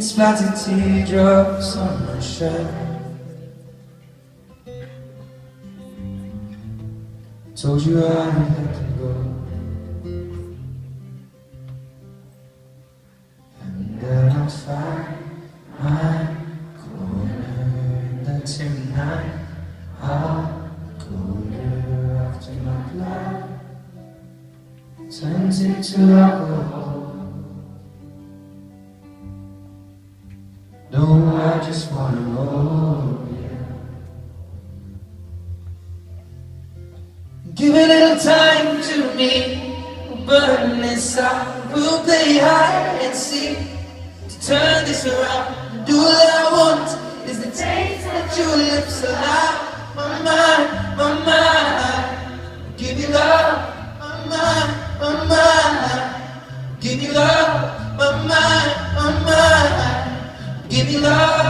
Splattered teardrops on my shirt. Told you I had to go, and then I'll find my corner in the tonight. I'll go there after my blood turns into alcohol. No, I just wanna hold you. Give a little time to me. We'll burn this out. We'll play hide and seek to turn this around. And all I want is the taste that your lips allow. My mind, my mind. Give you love, my mind, my mind. Give you love, my mind, my mind. Give you love.